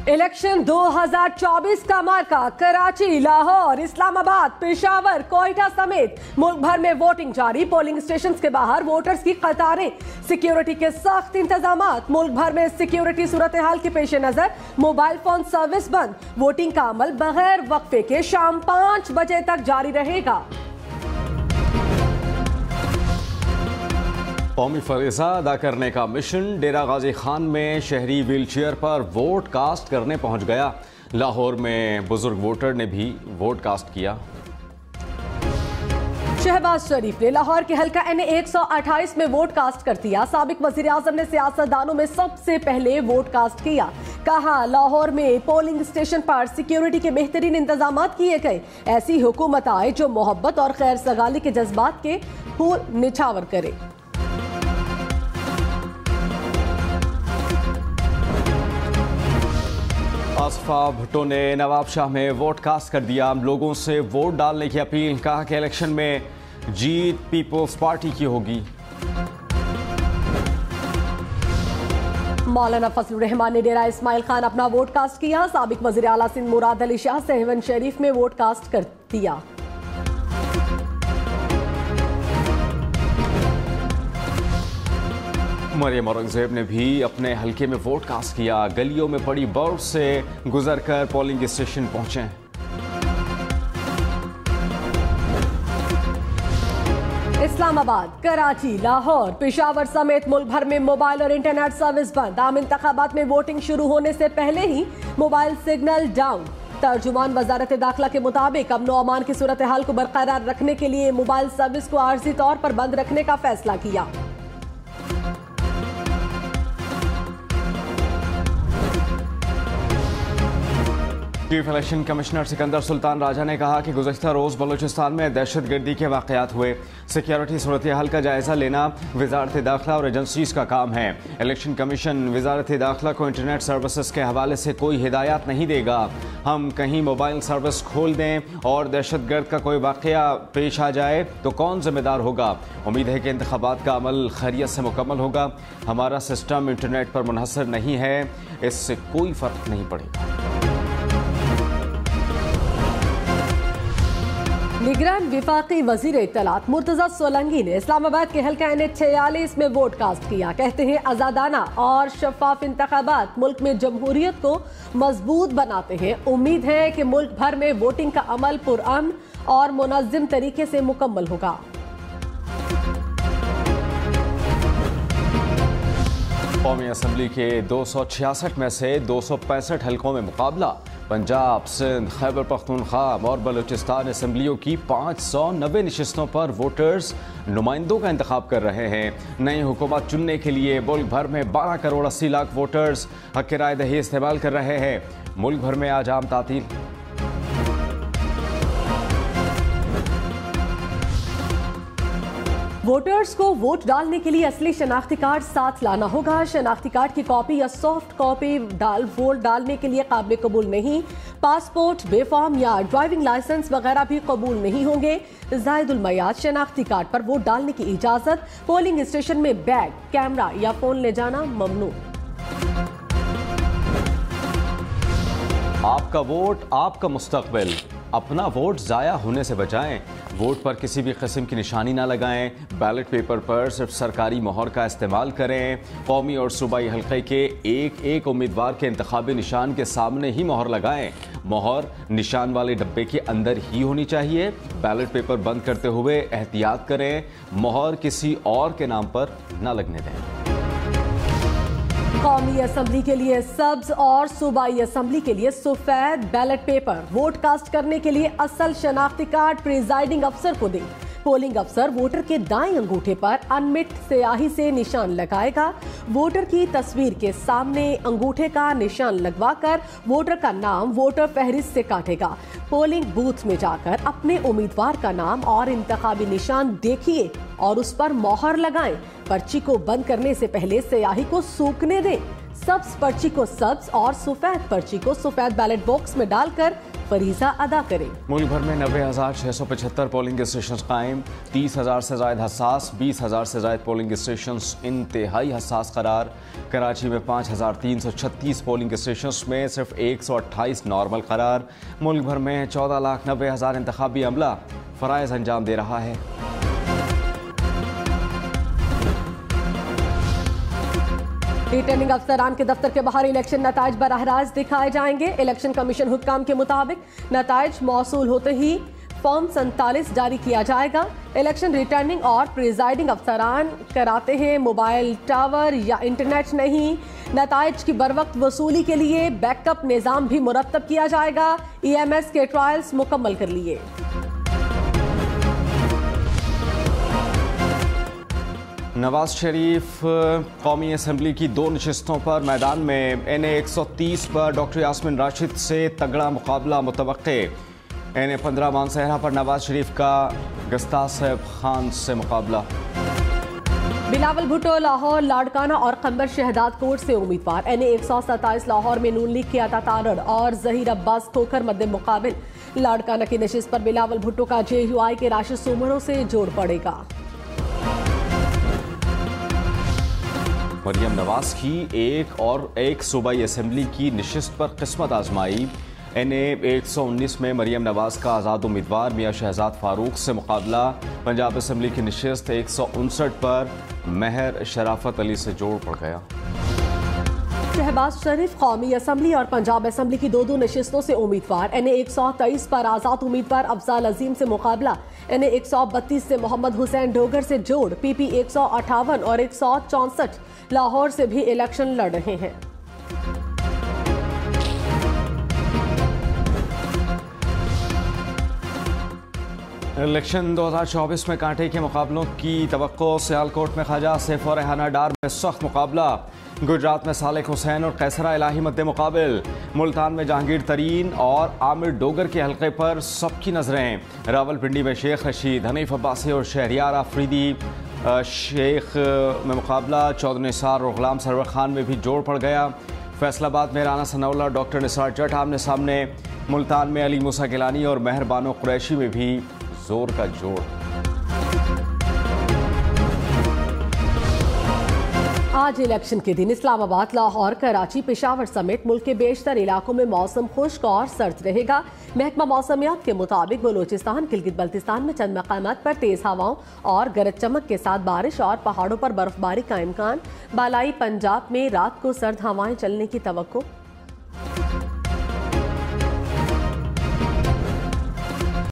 Election 2024 का मार्का कराची, लाहौर, इस्लामाबाद, पेशावर, कोयटा समेत मुल्क भर में वोटिंग जारी। पोलिंग स्टेशन के बाहर वोटर्स की कतारें, सिक्योरिटी के सख्त इंतजामात। मुल्क भर में सिक्योरिटी सूरत हाल के पेश नजर मोबाइल फोन सर्विस बंद। वोटिंग का अमल बगैर वक्फे के शाम 5 बजे तक जारी रहेगा। कौमी फरीज़ा अदा करने का मिशन। डेरा गाजी खान में शहरी व्हीलचेयर पर वोट कास्ट करने पहुंच गया। लाहौर में बुजुर्ग वोटर ने भी वोट कास्ट किया। शहबाज शरीफ ने लाहौर के हल्का NA 128 में वोट कास्ट कर दिया। साबिक वजीर आजम ने सियासतदानों में सबसे पहले वोट कास्ट किया। कहा, लाहौर में पोलिंग स्टेशन पर सिक्योरिटी के बेहतरीन इंतजाम किए गए। ऐसी हुकूमत आए जो मोहब्बत और खैर सगाली के जज्बात के फूल निछावर करे। आसफा भुट्टो ने नवाब शाह में वोट कास्ट कर दिया। लोगों से वोट डालने की अपील। कहा कि इलेक्शन में जीत पीपल्स पार्टी की होगी। मौलाना फजलुर रहमान ने डेरा इस्माइल खान अपना वोट कास्ट किया। साबिक वजीर आला सिंध मुराद अली शाह सहवन शरीफ में वोट कास्ट कर दिया। मरियम औरंगजेब ने भी अपने हलके में वोट कास्ट किया। गलियों में पड़ी बर्फ से गुजरकर पोलिंग स्टेशन पहुंचे। इस्लामाबाद, कराची, लाहौर, पेशावर समेत मुल्क भर में मोबाइल और इंटरनेट सर्विस बंद। आम इंतखाबात में वोटिंग शुरू होने से पहले ही मोबाइल सिग्नल डाउन। तर्जुमान वजारत दाखिला के मुताबिक अमन व अमान की सूरत हाल को बरकरार रखने के लिए मोबाइल सर्विस को आर्जी तौर पर बंद रखने का फैसला किया। Chief election commissioner Sikandar Sultan Raja ने कहा कि गुज़श्ता रोज बलूचिस्तान में दहशतगर्दी के वाक़यात हुए। सिक्योरिटी सूरत हाल का जायजा लेना वजारत दाखिला और एजेंसीज का काम है। इलेक्शन कमीशन वजारत दाखिला को इंटरनेट सर्विसेज के हवाले से कोई हिदायत नहीं देगा। हम कहीं मोबाइल सर्विस खोल दें और दहशतगर्द का कोई वाक़या पेश आ जाए तो कौन जिम्मेदार होगा। उम्मीद है कि इंतखाबात का अमल खैरियत से मुकम्मल होगा। हमारा सिस्टम इंटरनेट पर मुनहसर नहीं है, इससे कोई फ़र्क नहीं पड़ेगा। निगरान विफाकी वजीर इत्तलात मुर्तजा सोलंगी ने इस्लामाबाद के हल्का NA 46 में वोट कास्ट किया। कहते हैं, आज़ादाना और शफाफ इंतखाबात मुल्क में जमहूरियत को मजबूत बनाते हैं। उम्मीद है कि मुल्क भर में वोटिंग का अमल पुरअमन और मुनज़्ज़म तरीके से मुकम्मल होगा। कौमी असम्बली के 266 में से 265 हलकों में मुकाबला। पंजाब, सिंध, खैबर पख्तूनख्वा और बलूचिस्तान असम्बलियों की 590 नशिस्तों पर वोटर्स नुमाइंदों का इंतखाब कर रहे हैं। नई हुकूमत चुनने के लिए मुल्क भर में 12 करोड़ 80 लाख वोटर्स हक़ राय दही इस्तेमाल कर रहे हैं। मुल्क भर में आज आम तातील। वोटर्स को वोट डालने के लिए असली शनाख्ती कार्ड साथ लाना होगा। शनाख्ती कार्ड की कॉपी या सॉफ्ट कॉपी वोट डालने के लिए काबिल कबूल नहीं। पासपोर्ट, बेफॉर्म या ड्राइविंग लाइसेंस वगैरह भी कबूल नहीं होंगे। ज़ायदुल मयाद शनाख्ती कार्ड पर वोट डालने की इजाजत। पोलिंग स्टेशन में बैग, कैमरा या फोन ले जाना ममनू। आपका वोट, आपका मुस्तकबिल। अपना वोट ज़ाया होने से बचाएं। वोट पर किसी भी किस्म की निशानी ना लगाएं। बैलेट पेपर पर सिर्फ सरकारी मोहर का इस्तेमाल करें। कौमी और सूबाई हल्के के एक एक उम्मीदवार के इंतखाबी निशान के सामने ही मोहर लगाएं। मोहर निशान वाले डब्बे के अंदर ही होनी चाहिए। बैलेट पेपर बंद करते हुए एहतियात करें। मोहर किसी और के नाम पर न लगने दें। कौमी असम्बली के लिए सब्ज और सूबाई असम्बली के लिए सफेद बैलेट पेपर। वोट कास्ट करने के लिए असल शनाख्ती कार्ड प्रिजाइडिंग अफसर को दें। पोलिंग अफसर वोटर के दाएं अंगूठे पर अनमिट स्याही से निशान लगाएगा। वोटर की तस्वीर के सामने अंगूठे का निशान लगवाकर वोटर का नाम वोटर फहरिस्त से काटेगा। पोलिंग बूथ में जाकर अपने उम्मीदवार का नाम और इंतखाबी निशान देखिए और उस पर मोहर लगाएं। पर्ची को बंद करने से पहले स्याही को सूखने दें। सब्ज पर्ची को सब्ज और सफेद पर्ची को सफेद बैलेट बॉक्स में डालकर फरीजा अदा करें। मुल्क भर में 90,675 पोलिंग स्टेशन कायम, 30,000 से ज़ायद हसास, 20,000 से ज़ायद पोलिंग स्टेशन इंतहाई हसास करार। कराची में 5,336 पोलिंग स्टेशन में सिर्फ 128 नॉर्मल करार। मुल्क भर में 14,90,000 इंतखाबी अमला फ़राइज़ अंजाम दे रहा है। रिटर्निंग अफसरान के दफ्तर के बाहर इलेक्शन नताइज बराह रास्त दिखाए जाएंगे। इलेक्शन कमीशन हुक्काम के मुताबिक नताइज मौसूल होते ही फॉर्म 47 जारी किया जाएगा। इलेक्शन रिटर्निंग और प्रिजाइडिंग अफसरान कराते हैं मोबाइल टावर या इंटरनेट नहीं। नताइज की बरवक्त वसूली के लिए बैकअप निज़ाम भी मुरत्तब किया जाएगा। EMS के ट्रायल्स मुकम्मल कर लिए। नवाज शरीफ कौमी असम्बली की 2 नशिस्तों पर मैदान में। NA 130 पर डॉक्टर यास्मीन राशिद से तगड़ा मुकाबला मुतवक्के। NA 15 मानसहरा पर नवाज शरीफ का गस्तासेब खान से मुकाबला। बिलावल भुट्टो लाहौर लाड़काना और खंबर शहदाद कोट से उम्मीदवार। NA 127 लाहौर में नून लीग के अता तारड़ और जहीर अब्बास खोखर मद्दे मुकाबिल। लाड़काना की नशिस्त पर बिलावल भुट्टो का JUI के राशिद सुमरों से जोड़ पड़ेगा। मरियम नवाज की एक सूबाई असम्बली की नशिस्त पर किस्मत आजमाई। NA 119 में मरियम नवाज का आज़ाद उम्मीदवार मियाँ शहजाद फारूक से मुकाबला। पंजाब असम्बली की नशिस्त 159 पर महर शराफत अली से जोड़ पड़ गया। शहबाज शरीफ कौमी असम्बली और पंजाब असम्बली की 2 नशिस्तों से उम्मीदवार। NA 123 पर आज़ाद उम्मीदवार अफजाल अजीम से मुकाबला। NA 132 से मोहम्मद हुसैन डोगर से जोड़। PP 158 और 164 लाहौर से भी इलेक्शन लड़ रहे हैं। इलेक्शन 2024 में कांटे के मुकाबलों की तवक्को। सियालकोट में ख्वाजा सैफ और रेहाना डार में सख्त मुकाबला। गुजरात में सालेक हुसैन और कैसरा इलाही मद्दे मुकाबिल। मुल्तान में जहांगीर तरीन और आमिर डोगर के हल्के पर सबकी नजरें। रावलपिंडी में शेख रशीद, हनीफ अब्बासी और शहरियार आफरीदी शेख में मुकाबला। चौधरी निसार और गुलाम सरवर खान में भी जोड़ पड़ गया। फैसलाबाद में राना सनाउल्लाह डॉक्टर निसार जट आमने सामने। मुल्तान में अली मूसा गिलानी और मेहरबानो कुरैशी में भी जोर का जोड़। आज इलेक्शन के दिन इस्लामाबाद, लाहौर, कराची, पेशावर समेत मुल्क के बेशतर इलाकों में मौसम खुश्क और सर्द रहेगा। महकमा मौसमियात के मुताबिक बलूचिस्तान, गिलगित बल्तिस्तान में चंद मकामात पर तेज हवाओं और गरज चमक के साथ बारिश और पहाड़ों पर बर्फबारी का इम्कान। बालाई पंजाब में रात को सर्द हवाएं चलने की तवक्को।